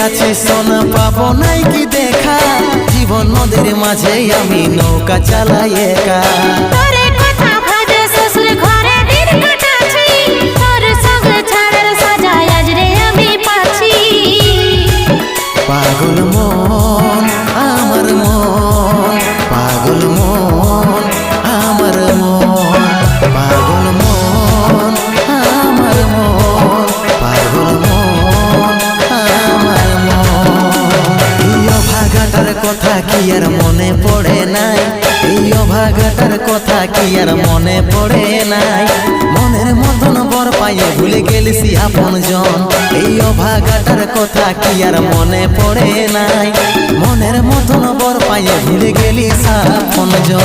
আছি সোনা পাবো নাই কি দেখা, জীবন নদীর মাঝে আমি নৌকা চালাই একা। তোরে কথা ভাবে শ্বশুর ঘরে দিন কাটাছি, তোর সঙ্গে ছাড়ার সাজা আজ রে আমি পাচ্ছি। পাগল মন আমার মন, পাগল মন আমার মন, পাগল মন আমার মন, পাগল মন আমার মন। এই অভাগাটার কথা কি আর মনে পড়ে নাই, এই অভাগাটার কথা কি আর মনে পড়ে নাই। মনের মতন বর পাইয়ে ভুলে গেলিসি আপন জন, এই অভাগাটার কথা কি আর মনে পড়ে নাই। মনের মতন বর পাইয়ে ভুলে গেলিস আপন জন।